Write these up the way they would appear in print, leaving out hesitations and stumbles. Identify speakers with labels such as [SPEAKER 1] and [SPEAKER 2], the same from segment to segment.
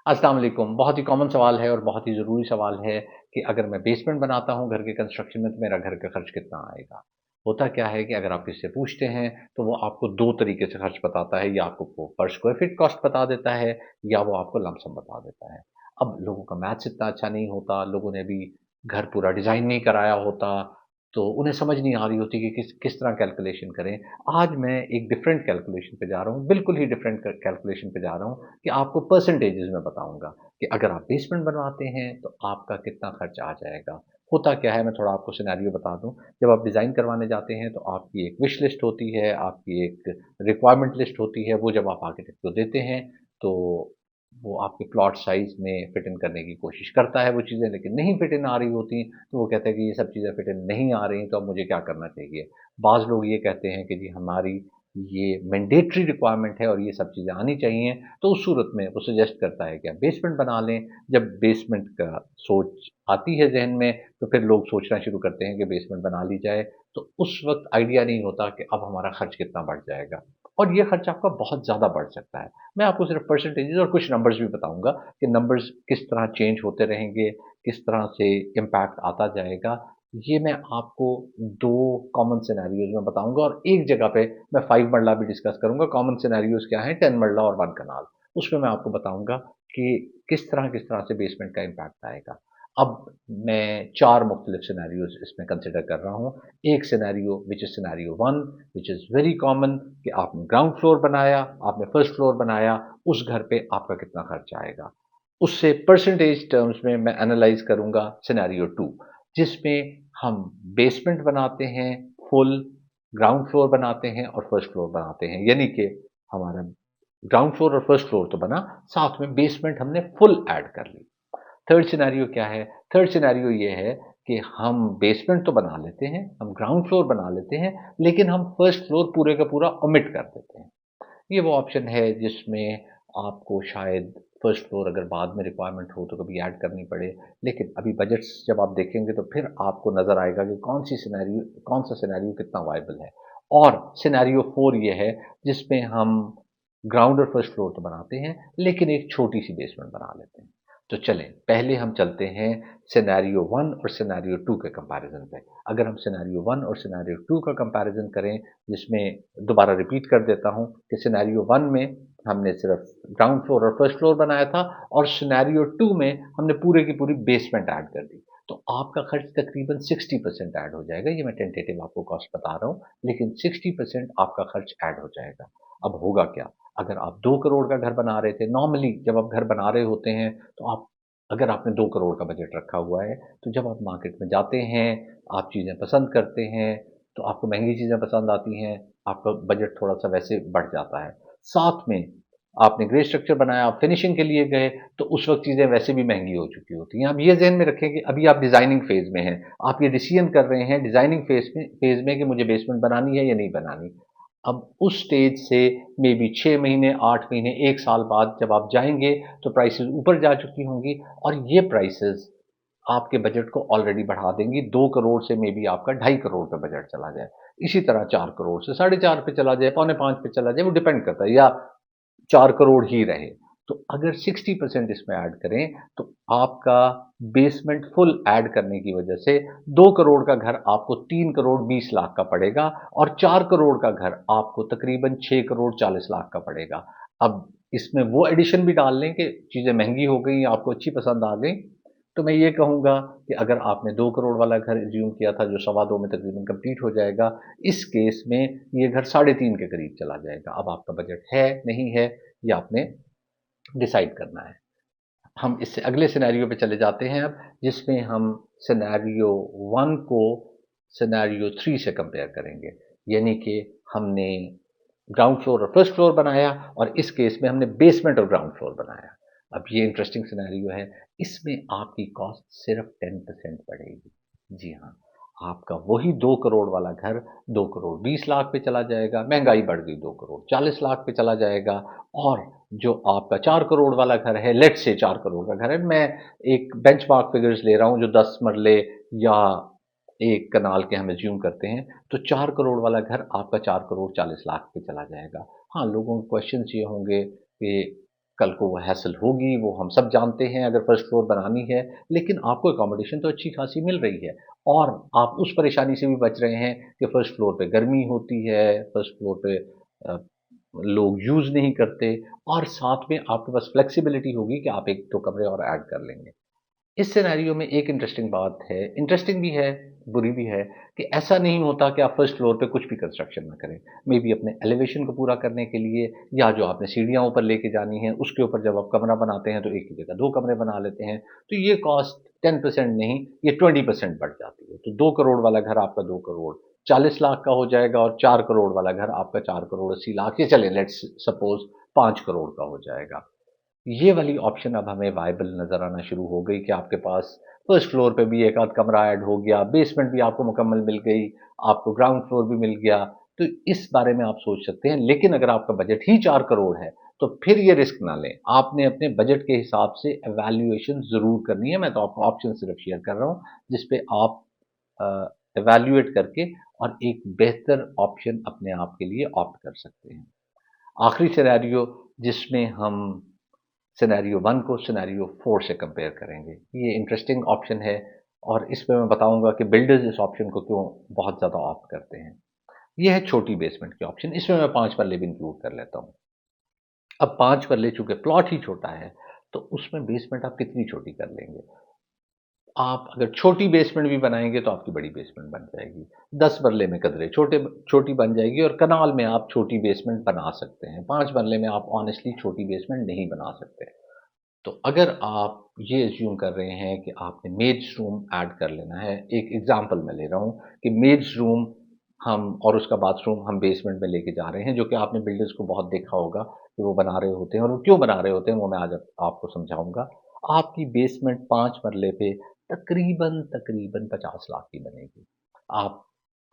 [SPEAKER 1] अस्सलाम वालेकुम। बहुत ही कॉमन सवाल है और बहुत ही ज़रूरी सवाल है कि अगर मैं बेसमेंट बनाता हूँ घर के कंस्ट्रक्शन में तो मेरा घर का खर्च कितना आएगा? होता क्या है कि अगर आप किसी से पूछते हैं तो वो आपको 2 तरीके से खर्च बताता है, या आपको वो पर स्क्वायर फीट कॉस्ट बता देता है या वो आपको लमसम बता देता है। अब लोगों का मैथ्स इतना अच्छा नहीं होता, लोगों ने अभी घर पूरा डिज़ाइन नहीं कराया होता, तो उन्हें समझ नहीं आ रही होती कि किस तरह कैलकुलेशन करें। आज मैं एक डिफरेंट कैलकुलेशन पे जा रहा हूँ, बिल्कुल ही डिफरेंट कैलकुलेशन पे जा रहा हूँ कि आपको परसेंटेजेस में बताऊँगा कि अगर आप बेसमेंट बनवाते हैं तो आपका कितना खर्च आ जाएगा। होता क्या है, मैं थोड़ा आपको सिनेरियो बता दूँ। जब आप डिज़ाइन करवाने जाते हैं तो आपकी एक विश लिस्ट होती है, आपकी एक रिक्वायरमेंट लिस्ट होती है, वो जब आप आर्किटेक्ट को देते हैं तो वो आपके प्लॉट साइज़ में फिट इन करने की कोशिश करता है वो चीज़ें, लेकिन नहीं फिट इन आ रही होती, तो वो कहता है कि ये सब चीज़ें फिट इन नहीं आ रही, तो अब मुझे क्या करना चाहिए? बाज़ लोग ये कहते हैं कि जी हमारी ये मैंडेटरी रिक्वायरमेंट है और ये सब चीज़ें आनी चाहिए, तो उस सूरत में वो सजेस्ट करता है कि आप बेसमेंट बना लें। जब बेसमेंट का सोच आती है ज़हन में, तो फिर लोग सोचना शुरू करते हैं कि बेसमेंट बना ली जाए, तो उस वक़्त आइडिया नहीं होता कि अब हमारा खर्च कितना बढ़ जाएगा और ये खर्च आपका बहुत ज़्यादा बढ़ सकता है। मैं आपको सिर्फ़ परसेंटेजेज़ और कुछ नंबर्स भी बताऊँगा कि नंबर्स किस तरह चेंज होते रहेंगे, किस तरह से इम्पैक्ट आता जाएगा। ये मैं आपको 2 कॉमन सिनेरियोज़ में बताऊँगा और एक जगह पे मैं 5 मरला भी डिस्कस करूँगा। कॉमन सिनेरियोज़ क्या हैं, 10 मरला और 1 कनाल। उसमें मैं आपको बताऊँगा कि किस तरह से बेसमेंट का इम्पैक्ट आएगा। अब मैं 4 मुख्तलिफ सिनेरियोज़ इसमें कंसिडर कर रहा हूँ। एक scenario which is scenario 1, which is very common, कि आपने ग्राउंड फ्लोर बनाया, आपने फर्स्ट फ्लोर बनाया, उस घर पे आपका कितना खर्च आएगा। उससे परसेंटेज टर्म्स में मैं एनालाइज़ करूँगा सिनेरियो 2, जिसमें हम बेसमेंट बनाते हैं फुल, ग्राउंड फ्लोर बनाते हैं और फर्स्ट फ्लोर बनाते हैं। यानी कि हमारा ग्राउंड फ्लोर और फर्स्ट फ्लोर तो बना, साथ में बेसमेंट हमने फुल ऐड कर ली। थर्ड सिनेरियो क्या है? थर्ड सिनेरियो ये है कि हम बेसमेंट तो बना लेते हैं, हम ग्राउंड फ्लोर बना लेते हैं, लेकिन हम फर्स्ट फ्लोर पूरे का पूरा ओमिट कर देते हैं। ये वो ऑप्शन है जिसमें आपको शायद फर्स्ट फ्लोर अगर बाद में रिक्वायरमेंट हो तो कभी ऐड करनी पड़े, लेकिन अभी बजट्स जब आप देखेंगे तो फिर आपको नज़र आएगा कि कौन सा सिनेरियो कितना वायबल है। और सिनेरियो 4 ये है जिसमें हम ग्राउंड और फर्स्ट फ्लोर तो बनाते हैं, लेकिन एक छोटी-सी बेसमेंट बना लेते हैं। तो चलें, पहले हम चलते हैं सिनेरियो 1 और सिनेरियो 2 के कंपैरिज़न पे। अगर हम सिनेरियो 1 और सिनेरियो 2 का कंपैरिज़न करें, जिसमें दोबारा रिपीट कर देता हूँ कि सिनेरियो 1 में हमने सिर्फ ग्राउंड फ्लोर और फर्स्ट फ्लोर बनाया था और सिनेरियो 2 में हमने पूरे की पूरी बेसमेंट ऐड कर दी। तो आपका खर्च तकरीबन 60% ऐड हो जाएगा। ये मैं टेंटेटिव आपको कॉस्ट बता रहा हूँ, लेकिन 60% आपका खर्च ऐड हो जाएगा। अब होगा क्या? अगर आप 2 करोड़ का घर बना रहे थे, नॉर्मली जब आप घर बना रहे होते हैं, तो आप अगर आपने 2 करोड़ का बजट रखा हुआ है, तो जब आप मार्केट में जाते हैं, आप चीज़ें पसंद करते हैं, तो आपको महँगी चीज़ें पसंद आती हैं, आपका बजट थोड़ा-सा वैसे बढ़ जाता है। साथ में आपने ग्रे स्ट्रक्चर बनाया, आप फिनिशिंग के लिए गए, तो उस वक़्त चीज़ें वैसे भी महँगी हो चुकी होती हैं। अब ये ज़हन में रखें कि अभी आप डिज़ाइनिंग फ़ेज़ में हैं। आप ये डिसीज़न कर रहे हैं डिज़ाइनिंग फ़ेज़ में कि मुझे बेसमेंट बनानी है या नहीं बनानी। अब उस स्टेज से मेबी 6 महीने, 8 महीने, 1 साल बाद जब आप जाएँगे, तो प्राइसेज़ ऊपर जा चुकी होंगी और ये प्राइसेज़ आपके बजट को ऑलरेडी बढ़ा देंगी। 2 करोड़ से मेबी आपका 2.5 करोड़ पे बजट चला जाए। इसी तरह 4 करोड़ से 4.5 पे चला जाए, पौने 5 पे चला जाए, वो डिपेंड करता है, या 4 करोड़ ही रहे। तो अगर 60% इसमें ऐड करें, तो आपका बेसमेंट फुल ऐड करने की वजह से 2 करोड़ का घर आपको 3 करोड़ 20 लाख का पड़ेगा और 4 करोड़ का घर आपको तकरीबन 6 करोड़ 40 लाख का पड़ेगा। अब इसमें वो एडिशन भी डाल लें कि चीज़ें महँगी हो गई, आपको अच्छी पसंद आ गई, तो मैं ये कहूँगा कि अगर आपने 2 करोड़ वाला घर एज़्यूम किया था जो सवा 2 में तकरीबन कंप्लीट हो जाएगा, इस केस में ये घर साढ़े 3 के करीब चला जाएगा। अब आपका बजट है, नहीं है, ये आपने डिसाइड करना है। हम इससे अगले सिनेरियो पे चले जाते हैं अब, जिसमें हम सिनेरियो 1 को सिनेरियो 3 से कंपेयर करेंगे। यानी कि हमने ग्राउंड फ्लोर और फर्स्ट फ्लोर बनाया और इस केस में हमने बेसमेंट और ग्राउंड फ्लोर बनाया। अब ये इंटरेस्टिंग सिनेरियो है। इसमें आपकी कॉस्ट सिर्फ 10% बढ़ेगी। जी हाँ, आपका वही 2 करोड़ वाला घर 2 करोड़ 20 लाख पे चला जाएगा, महँगाई बढ़ गई 2 करोड़ 40 लाख पे चला जाएगा और जो आपका 4 करोड़ वाला घर है, लेट्स से 4 करोड़ का घर है, मैं एक बेंचमार्क फिगर्स ले रहा हूँ जो 10 मरले या 1 कनाल के हम एज्यूम करते हैं, तो 4 करोड़ वाला घर आपका 4 करोड़ 40 लाख पे चला जाएगा। हाँ, लोगों के क्वेश्चंस ये होंगे कि कल को वो हैसल होगी, वो हम सब जानते हैं अगर फर्स्ट फ्लोर बनानी है, लेकिन आपको अकोमोडेशन तो अच्छी खासी मिल रही है और आप उस परेशानी से भी बच रहे हैं कि फर्स्ट फ्लोर पे गर्मी होती है, फर्स्ट फ्लोर पे अ, लोग यूज़ नहीं करते और साथ में आपके पास फ्लेक्सिबिलिटी होगी कि आप 1-2 कमरे और ऐड कर लेंगे। इस सिनेरियो में एक इंटरेस्टिंग बात है, इंटरेस्टिंग भी है, बुरी भी है कि ऐसा नहीं होता कि आप फर्स्ट फ्लोर पे कुछ भी कंस्ट्रक्शन ना करें। मे बी अपने एलिवेशन को पूरा करने के लिए या जो आपने सीढ़ियाँ ऊपर लेके जानी है, उसके ऊपर जब आप कमरा बनाते हैं, तो एक की जगह 2 कमरे बना लेते हैं। तो ये कॉस्ट 10% नहीं, ये 20% बढ़ जाती है। तो 2 करोड़ वाला घर आपका 2 करोड़ 40 लाख का हो जाएगा और 4 करोड़ वाला घर आपका 4 करोड़ 80 लाख या चलें लेट्स सपोज़ 5 करोड़ का हो जाएगा। ये वाली ऑप्शन अब हमें वायबल नज़र आना शुरू हो गई कि आपके पास फर्स्ट फ्लोर पे भी एक आध कमरा ऐड हो गया, बेसमेंट भी आपको मुकम्मल मिल गई, आपको ग्राउंड फ्लोर भी मिल गया। तो इस बारे में आप सोच सकते हैं, लेकिन अगर आपका बजट ही 4 करोड़ है, तो फिर ये रिस्क ना लें। आपने अपने बजट के हिसाब से इवैल्यूएशन ज़रूर करनी है। मैं तो आपको ऑप्शन सिर्फ शेयर कर रहा हूँ, जिस पे आप इवैल्यूएट करके और एक बेहतर ऑप्शन अपने आप के लिए ऑप्ट कर सकते हैं। आखिरी सिनेरियो जिसमें हम सिनेरियो 1 को सिनेरियो 4 से कंपेयर करेंगे। ये इंटरेस्टिंग ऑप्शन है और इसमें मैं बताऊंगा कि बिल्डर्स इस ऑप्शन को क्यों बहुत ज़्यादा ऑप्ट करते हैं। ये है छोटी बेसमेंट की ऑप्शन, इसमें मैं 5 पल्ले भी इंक्लूड कर लेता हूँ। अब 5 पल्ले चूंकि प्लॉट ही छोटा है, तो उसमें बेसमेंट आप कितनी छोटी कर लेंगे? आप अगर छोटी बेसमेंट भी बनाएँगे तो आपकी बड़ी बेसमेंट बन जाएगी। 10 मरले में कदरे छोटी बन जाएगी और कनाल में आप छोटी बेसमेंट बना सकते हैं। 5 मरले में आप ऑनेस्टली छोटी बेसमेंट नहीं बना सकते। तो अगर आप ये अज़्यूम कर रहे हैं कि आपने मेड्स रूम ऐड कर लेना है, एक एग्ज़ाम्पल मैं ले रहा हूँ कि मेड्स रूम हम और उसका बाथरूम हम बेसमेंट में लेके जा रहे हैं, जो कि आपने बिल्डर्स को बहुत देखा होगा कि वो बना रहे होते हैं और वो क्यों बना रहे होते हैं, वो मैं आज आपको समझाऊँगा। आपकी बेसमेंट 5 मरले पे तकरीबन 50 लाख की बनेगी। आप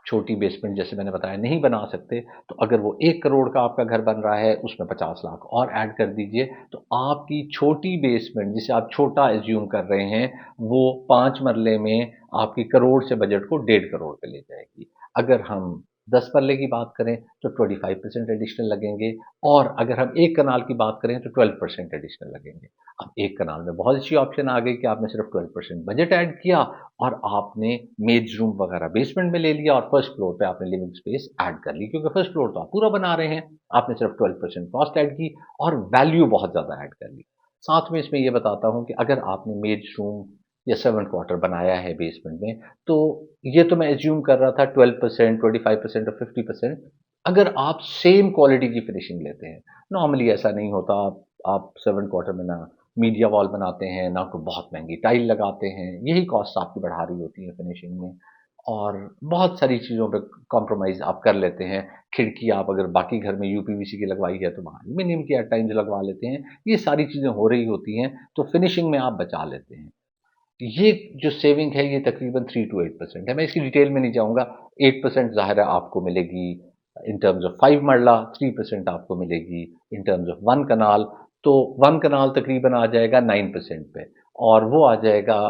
[SPEAKER 1] छोटी बेसमेंट जैसे मैंने बताया नहीं बना सकते, तो अगर वो 1 करोड़ का आपका घर बन रहा है, उसमें 50 लाख और ऐड कर दीजिए, तो आपकी छोटी बेसमेंट जिसे आप छोटा अज़्यूम कर रहे हैं, वो 5 मरले में आपकी करोड़ से बजट को 1.5 करोड़ पे ले जाएगी। अगर हम 10 मरले की बात करें, तो 25% एडिशनल लगेंगे और अगर हम 1 कनाल की बात करें, तो 12% एडिशनल लगेंगे। अब 1 कनाल में बहुत अच्छी ऑप्शन आ गई कि आपने सिर्फ 12% बजट ऐड किया और आपने मेज रूम वगैरह बेसमेंट में ले लिया और फर्स्ट फ्लोर पे आपने लिविंग स्पेस ऐड कर ली क्योंकि फर्स्ट फ्लोर तो आप पूरा बना रहे हैं। आपने सिर्फ 12% कॉस्ट ऐड की और वैल्यू बहुत ज़्यादा ऐड कर ली। साथ में इसमें ये बताता हूँ कि अगर आपने मेज रूम या सर्वेंट क्वार्टर बनाया है बेसमेंट में, तो ये तो मैं एज्यूम कर रहा था 12%, 25% और 50%। अगर आप सेम क्वालिटी की फिनिशिंग लेते हैं, नॉर्मली ऐसा नहीं होता। आप सर्वेंट क्वार्टर में ना मीडिया वॉल बनाते हैं, ना कोई बहुत महँगी टाइल लगाते हैं, यही कॉस्ट आपकी बढ़ा रही होती है फिनिशिंग में और बहुत सारी चीज़ों पे कॉम्प्रोमाइज़ आप कर लेते हैं। खिड़की आप अगर बाकी घर में यूपीवीसी की लगवाई है, तो वहाँ एल्यूमीनियम की एट टाइम्स लगवा लेते हैं। ये सारी चीज़ें हो रही होती हैं, तो फिनिशिंग में आप बचा लेते हैं। ये जो सेविंग है, ये तकरीबन 3 टू 8% है। मैं इसकी डिटेल में नहीं जाऊँगा। 8% ज़ाहिर है आपको मिलेगी इन टर्म्स ऑफ 5 मरला, 3% आपको मिलेगी इन टर्म्स ऑफ 1 कनाल। तो 1 कनाल तकरीबन आ जाएगा 9% पे और वो आ जाएगा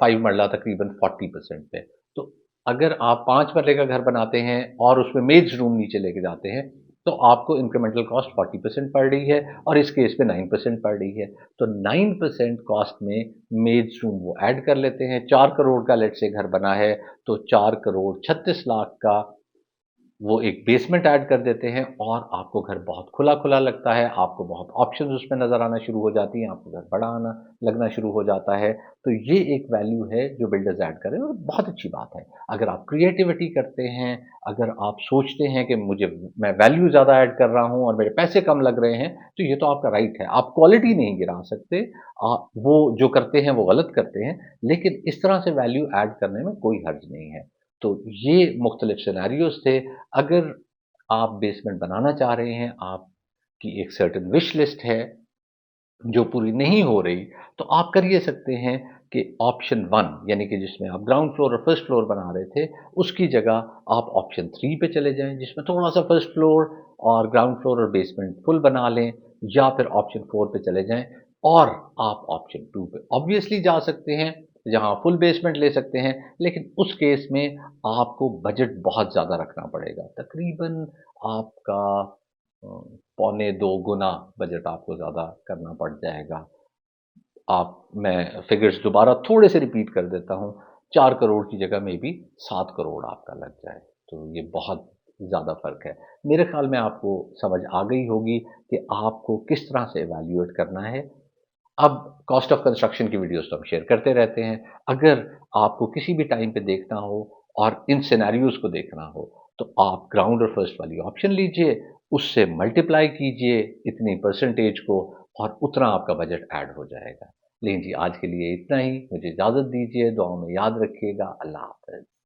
[SPEAKER 1] 5 मरला तकरीबन 40% पे। तो अगर आप 5 मरले का घर बनाते हैं और उसमें मेज़्ड रूम नीचे लेके जाते हैं, तो आपको इंक्रीमेंटल कॉस्ट 40% पड़ रही है और इस केस पे 9% पड़ रही है। तो 9% कॉस्ट में मेज़्ड रूम वो ऐड कर लेते हैं। 4 करोड़ का लेट्स से घर बना है, तो 4 करोड़ 36 लाख का वो एक बेसमेंट ऐड कर देते हैं और आपको घर बहुत खुला-खुला लगता है, आपको बहुत ऑप्शंस उसमें नज़र आना शुरू हो जाती हैं, आपको घर बड़ा आना लगना शुरू हो जाता है। तो ये एक वैल्यू है जो बिल्डर्स ऐड कर रहे हैं और बहुत अच्छी बात है। अगर आप क्रिएटिविटी करते हैं, अगर आप सोचते हैं कि मुझे मैं वैल्यू ज़्यादा ऐड कर रहा हूँ और मेरे पैसे कम लग रहे हैं, तो ये तो आपका राइट है। आप क्वालिटी नहीं गिरा सकते। वो जो करते हैं वो गलत करते हैं, लेकिन इस तरह से वैल्यू ऐड करने में कोई हर्ज नहीं है। तो ये मुख्तलिफ सिनेरियोज़ थे। अगर आप बेसमेंट बनाना चाह रहे हैं, आपकी एक सर्टेन विश लिस्ट है जो पूरी नहीं हो रही, तो आप कर ये सकते हैं कि ऑप्शन 1 यानी कि जिसमें आप ग्राउंड फ्लोर और फर्स्ट फ्लोर बना रहे थे, उसकी जगह आप ऑप्शन 3 पे चले जाएँ, जिसमें थोड़ा-सा फर्स्ट फ्लोर और ग्राउंड फ्लोर और बेसमेंट फुल बना लें या फिर ऑप्शन 4 पे चले जाएँ और आप ऑप्शन 2 पे ऑब्वियसली जा सकते हैं, जहाँ फुल बेसमेंट ले सकते हैं, लेकिन उस केस में आपको बजट बहुत ज़्यादा रखना पड़ेगा। तकरीबन आपका पौने 2 गुना बजट आपको ज़्यादा करना पड़ जाएगा। मैं फिगर्स दोबारा थोड़े से रिपीट कर देता हूँ, 4 करोड़ की जगह मेबी 7 करोड़ आपका लग जाए, तो ये बहुत ज़्यादा फ़र्क है। मेरे ख़्याल में आपको समझ आ गई होगी कि आपको किस तरह से इवैल्यूएट करना है। अब कॉस्ट ऑफ कंस्ट्रक्शन की वीडियोज़ तो हम शेयर करते रहते हैं। अगर आपको किसी भी टाइम पे देखना हो और इन सिनेरियोज़ को देखना हो, तो आप ग्राउंड और फर्स्ट वाली ऑप्शन लीजिए, उससे मल्टीप्लाई कीजिए इतनी परसेंटेज को और उतना आपका बजट ऐड हो जाएगा। लेकिन जी आज के लिए इतना ही, मुझे इजाज़त दीजिए, दुआओं में याद रखिएगा। अल्लाह हाफ़िज़।